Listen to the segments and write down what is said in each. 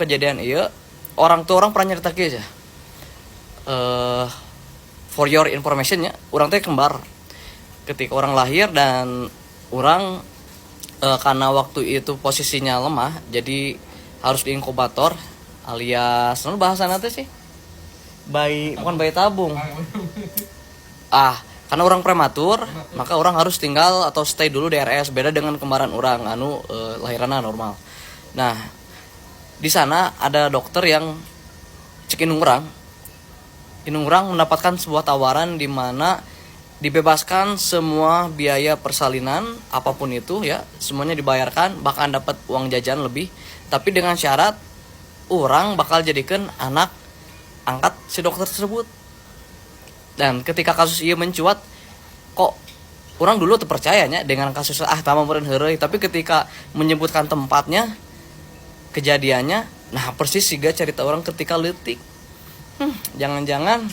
kejadian iya orang tua orang pernah nyerita kieu aja. For your information ya, orang teh kembar. Ketika orang lahir dan orang karena waktu itu posisinya lemah, jadi harus diinkubator alias bahasa nanti sih bukan bayi tabung. Karena orang prematur, maka orang harus tinggal atau stay dulu di RS. Beda dengan kembaran orang, lahirannya normal. Nah, di sana ada dokter yang cek inung orang mendapatkan sebuah tawaran di mana dibebaskan semua biaya persalinan apapun itu ya, semuanya dibayarkan, bahkan dapat uang jajan lebih, tapi dengan syarat orang bakal jadikan anak angkat si dokter tersebut. Dan ketika kasus ini mencuat, kok orang dulu terpercayanya dengan kasus tama meureun heureuy, tapi ketika menyebutkan tempatnya, kejadiannya, nah persis siga cerita orang ketika leutik. Jangan-jangan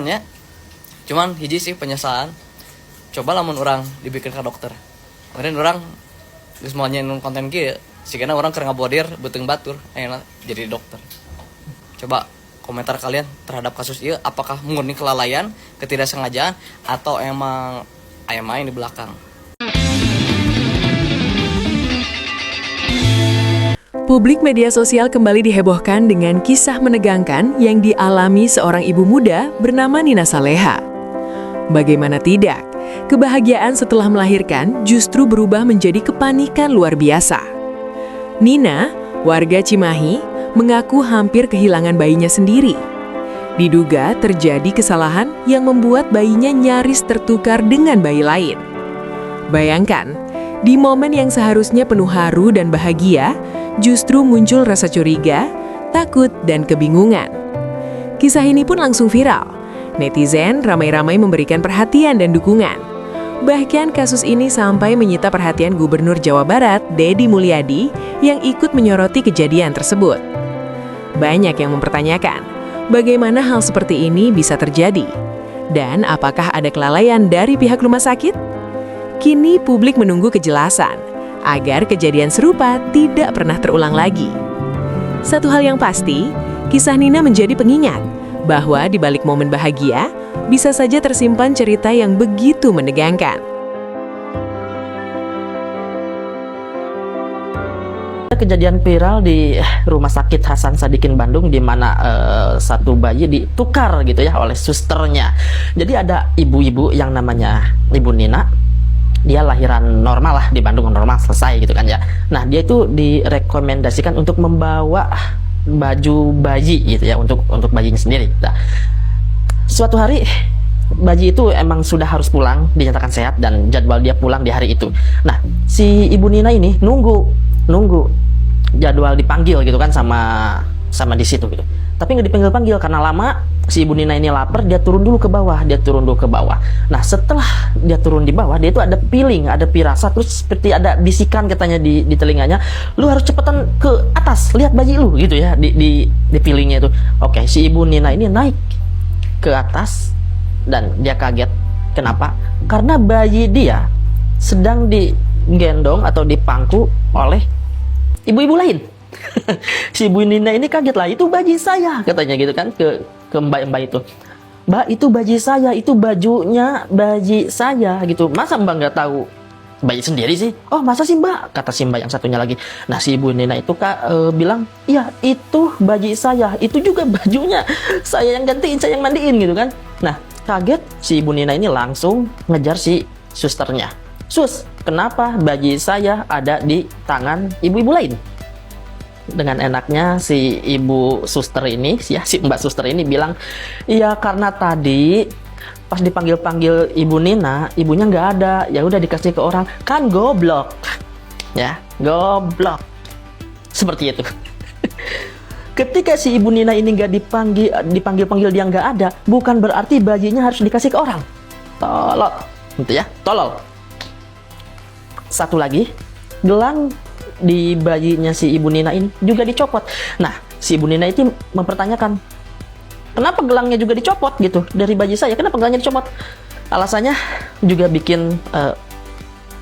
ya. Cuman hiji sih penyesalan. Coba lamun orang dibikin ke dokter. Kemarin orang geus mau nyen konten kieu, sigana orang keur ngabodir beuteung batur, ayeuna jadi dokter. Coba komentar kalian terhadap kasus ini, apakah murni kelalaian, ketidaksengajaan, atau emang ayam main di belakang? Publik media sosial kembali dihebohkan dengan kisah menegangkan yang dialami seorang ibu muda bernama Nina Saleha. Bagaimana tidak, kebahagiaan setelah melahirkan justru berubah menjadi kepanikan luar biasa. Nina, warga Cimahi, mengaku hampir kehilangan bayinya sendiri. Diduga terjadi kesalahan yang membuat bayinya nyaris tertukar dengan bayi lain. Bayangkan, di momen yang seharusnya penuh haru dan bahagia, justru muncul rasa curiga, takut, dan kebingungan. Kisah ini pun langsung viral. Netizen ramai-ramai memberikan perhatian dan dukungan. Bahkan kasus ini sampai menyita perhatian Gubernur Jawa Barat, Deddy Mulyadi, yang ikut menyoroti kejadian tersebut. Banyak yang mempertanyakan, bagaimana hal seperti ini bisa terjadi? Dan apakah ada kelalaian dari pihak rumah sakit? Kini publik menunggu kejelasan, agar kejadian serupa tidak pernah terulang lagi. Satu hal yang pasti, kisah Nina menjadi pengingat bahwa di balik momen bahagia, bisa saja tersimpan cerita yang begitu menegangkan. Kejadian viral di Rumah Sakit Hasan Sadikin Bandung di mana satu bayi ditukar gitu ya oleh susternya. Jadi ada ibu-ibu yang namanya Ibu Nina. Dia lahiran normal lah di Bandung, normal selesai gitu kan ya. Nah, dia itu direkomendasikan untuk membawa baju bayi gitu ya untuk bayinya sendiri. Nah, suatu hari bayi itu emang sudah harus pulang, dinyatakan sehat dan jadwal dia pulang di hari itu. Nah, si Ibu Nina ini nunggu jadwal dipanggil gitu kan sama di situ gitu. Tapi nggak dipanggil-panggil karena lama. Si Ibu Nina ini lapar, dia turun dulu ke bawah. Nah, setelah dia turun di bawah, dia itu ada feeling, ada pirasat, terus seperti ada bisikan katanya di telinganya, lu harus cepetan ke atas, lihat bayi lu gitu ya, di feelingnya itu. Oke, si Ibu Nina ini naik ke atas dan dia kaget. Kenapa? Karena bayi dia sedang digendong atau dipangku oleh ibu-ibu lain. Si Ibu Nina ini kaget lah, itu bayi saya katanya gitu kan ke mbak-mbak itu. Mbak, itu bayi saya, itu bajunya bayi saya gitu. Masa mbak nggak tahu bayi sendiri sih? Oh, masa sih mbak? Kata si mbak yang satunya lagi. Nah, si Ibu Nina itu bilang, iya itu bayi saya, itu juga bajunya saya yang gantiin, saya yang mandiin gitu kan. Nah, kaget si Ibu Nina ini langsung ngejar si susternya. Sus, kenapa bayi saya ada di tangan ibu-ibu lain? Dengan enaknya si ibu suster ini, si mbak suster ini bilang, iya karena tadi pas dipanggil-panggil Ibu Nina, ibunya nggak ada, ya udah dikasih ke orang. Kan goblok, ya goblok, seperti itu. Ketika si Ibu Nina ini nggak dipanggil dia nggak ada, bukan berarti bayinya harus dikasih ke orang. Tolol, gitu ya, tolol. Satu lagi, gelang di bayinya si Ibu Nina ini juga dicopot. Nah, si Ibu Nina itu mempertanyakan, kenapa gelangnya juga dicopot gitu dari bayi saya? Kenapa gelangnya dicopot? Alasannya juga bikin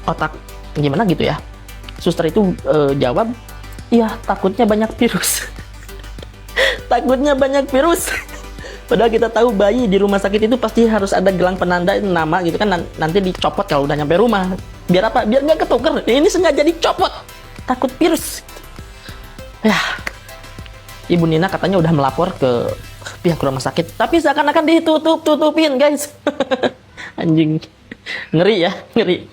otak gimana gitu ya. Suster itu jawab, Iya, takutnya banyak virus. Takutnya banyak virus. Padahal kita tahu bayi di rumah sakit itu pasti harus ada gelang penanda nama gitu kan, nanti dicopot kalau udah nyampe rumah. Biar apa? Biar nggak ketuker. Ini sengaja dicopot. Takut virus. Ya, Ibu Nina katanya udah melapor ke pihak rumah sakit, tapi seakan-akan ditutup-tutupin, guys. Anjing. Ngeri ya, ngeri.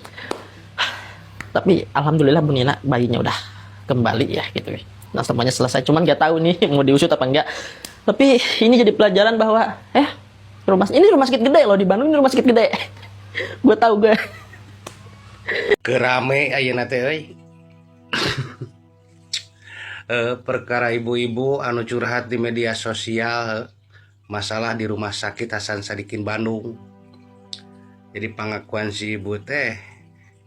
Tapi alhamdulillah Bu Nina bayinya udah kembali ya gitu. Nah, semuanya selesai. Cuman nggak tahu nih mau diusut apa enggak. Tapi ini jadi pelajaran bahwa ini rumah sakit gede loh, di Bandung ini rumah sakit gede. Gue tahu gue. Kerame ayeuna teh euy. Perkara ibu-ibu anu curhat di media sosial masalah di rumah sakit Hasan Sadikin Bandung. Jadi pengakuan si ibu teh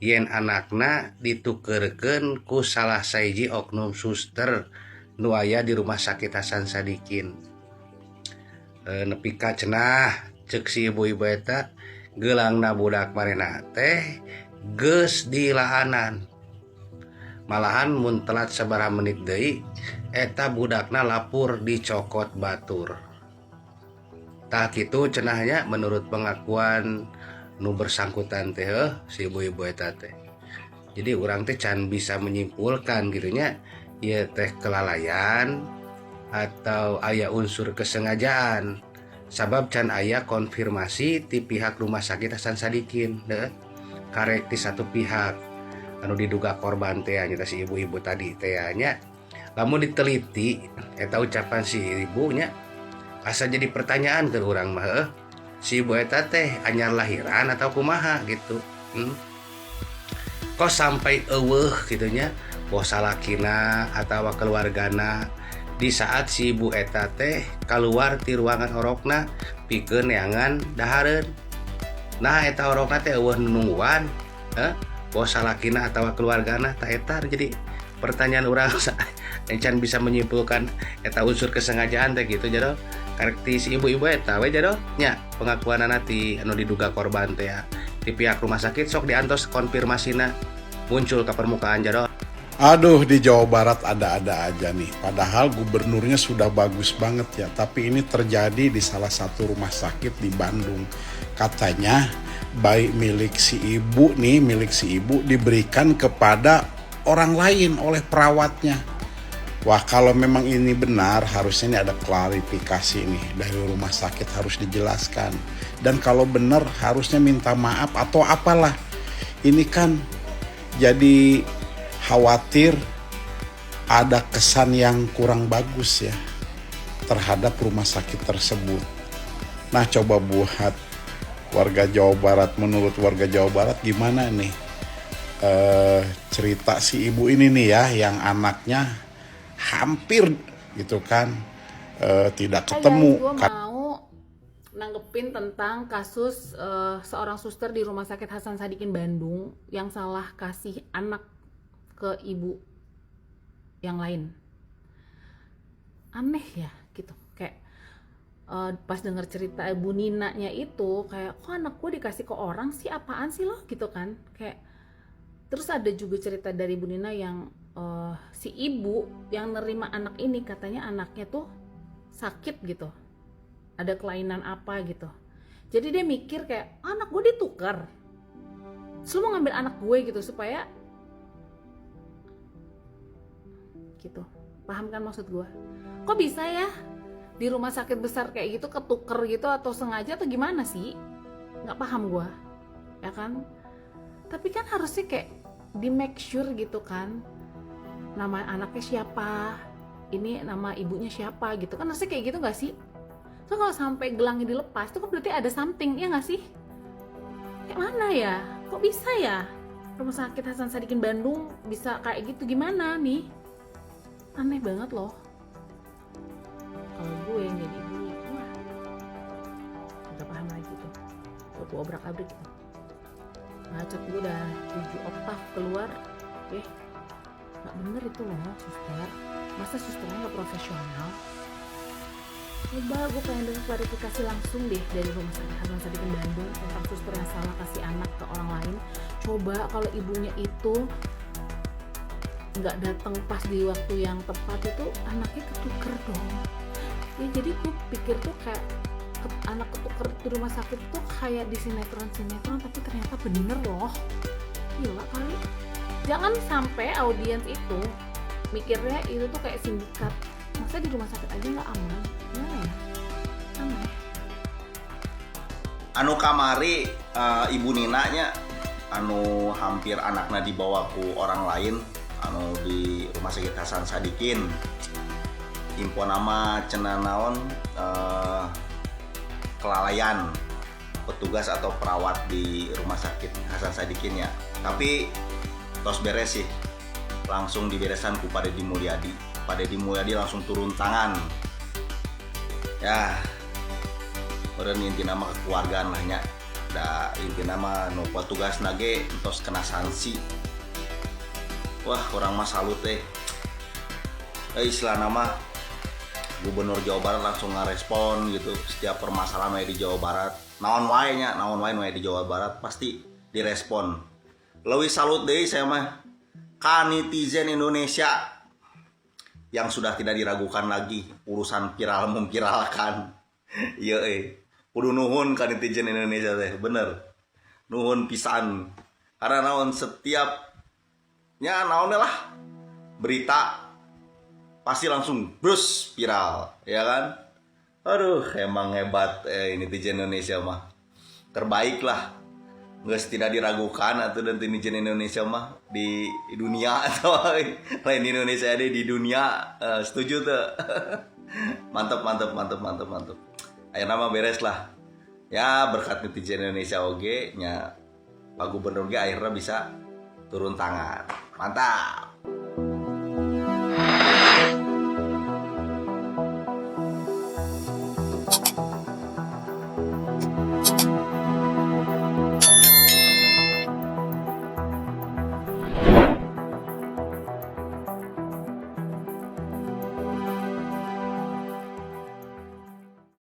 yen anakna ditukerkeun ku salah saiji oknum suster nu aya di rumah sakit Hasan Sadikin. Nepi ka cenah ceuk si ibu-ibu eta geulangna budak marena teh geus dilaanan. Malahan mun telat sabaraha menit deui eta budakna lapur dicokot batur. Tah kitu cenahnya menurut pengakuan nu bersangkutan teh si ibu-ibu eta teh. Jadi urang teh can bisa menyimpulkan gitu nya ieu teh kelalaian atau aya unsur kesengajaan. Sabab can aya konfirmasi ti pihak rumah sakit Hasan Sadikin karek ti satu pihak anu diduga korban teh nya si ibu-ibu tadi teh nya. Lamun diteliti eta ucapan si ibunya asa jadi pertanyaan ke urang mah si ibu eta teh anyar lahiran atau kumaha gitu. Kok sampai eueuh gitu nya bosa lakina atau keluargana di saat si ibu eta teh keluar ti ruangan orokna pikeun neangan dahareun. Nah eta orokna teh eueuh nungguan bosa lakina atau keluargana tah eta jadi pertanyaan urang can bisa menyimpulkan eta unsur kesengajaan teh gitu jado karek ti si ibu-ibu eta we jado nya pengakuanana ti anu diduga korban teh ya di pihak rumah sakit sok diantos konfirmasina muncul ke permukaan jado. Aduh, di Jawa Barat ada-ada aja nih. Padahal gubernurnya sudah bagus banget ya. Tapi ini terjadi di salah satu rumah sakit di Bandung. Katanya bayi milik si ibu diberikan kepada orang lain oleh perawatnya. Wah, kalau memang ini benar, harusnya ini ada klarifikasi nih dari rumah sakit, harus dijelaskan. Dan kalau benar harusnya minta maaf atau apalah. Ini kan jadi khawatir ada kesan yang kurang bagus ya terhadap rumah sakit tersebut. Nah, coba buat warga Jawa Barat, menurut warga Jawa Barat gimana nih cerita si ibu ini nih ya, yang anaknya hampir gitu kan tidak ketemu. Gue mau nanggepin tentang kasus seorang suster di Rumah Sakit Hasan Sadikin Bandung yang salah kasih anak ke ibu yang lain. Aneh ya gitu, kayak pas denger cerita ibu Ninanya itu kayak kok anak gue dikasih ke orang sih, apaan sih lo gitu kan. Kayak terus ada juga cerita dari ibu Nina yang si ibu yang nerima anak ini katanya anaknya tuh sakit gitu, ada kelainan apa gitu. Jadi dia mikir kayak anak gue ditukar, terus lu mau ngambil anak gue gitu supaya gitu. Paham kan maksud gue? Kok bisa ya di rumah sakit besar kayak gitu ketuker gitu, atau sengaja atau gimana sih? Nggak paham gue, ya kan? Tapi kan harusnya kayak di make sure gitu kan, nama anaknya siapa, ini nama ibunya siapa gitu kan, harusnya kayak gitu nggak sih? So kalau sampai gelangnya dilepas itu kan berarti ada something, ya nggak sih? Kayak mana ya? Kok bisa ya rumah sakit Hasan Sadikin Bandung bisa kayak gitu, gimana nih? Aneh banget loh. Kalau gue yang jadi ibunya, wah udah paham lagi tuh, gue obrak-abrik gitu. Ngacak gue udah 7 oktav keluar. Gak bener itu loh suster. Masa susternya gak profesional? Coba gue pengen dengar klarifikasi langsung deh dari rumah sakit Hasan Sadikin Bandung tentang suster yang salah kasih anak ke orang lain. Coba kalau ibunya itu nggak datang pas di waktu yang tepat itu anaknya ketuker dong ya. Jadi gue pikir tuh kayak anak ketuker di rumah sakit tuh kayak di sinetron tapi ternyata bener loh. Gila kali. Jangan sampai audiens itu mikirnya itu tuh kayak sindikat. Masa di rumah sakit aja nggak aman? Gimana ya? Aneh. Anu kamari ibu Nina nya anu hampir anaknya dibawa ku orang lain anu di rumah sakit Hasan Sadikin. Info nama cenah naon kelalaian petugas atau perawat di rumah sakit Hasan Sadikin ya. Tapi tos beres sih, langsung diberesan ku Pak Deddy Mulyadi. Pak Deddy Mulyadi langsung turun tangan. Ya, beureun inti nama kekeluargaan lah nya. Da inti nama nu petugas nage tos kena sanksi. Wah, orang mah salut teh. Istilah nama Gubernur Jawa Barat langsung ngerespon gitu setiap permasalahan wae di Jawa Barat. Naon wae di Jawa Barat pasti direspon. Leuwih salut deui saya mah ka netizen Indonesia yang sudah tidak diragukan lagi urusan viral memviralkan. Ieu kudu nuhun ka netizen Indonesia teh, bener. Nuhun pisan. Karena naon setiap naon lah berita pasti langsung brus viral, ya kan? Aduh, emang hebat netizen Indonesia mah. Terbaik lah. Nggak tidak diragukan atau dan netizen Indonesia mah di dunia atau lain Indonesia ada di dunia. Setuju tuh. Mantap. Ayo nama beres lah. Ya berkat netizen Indonesia oge nya Pak Gubernur ge akhirnya bisa turun tangan. Mantap.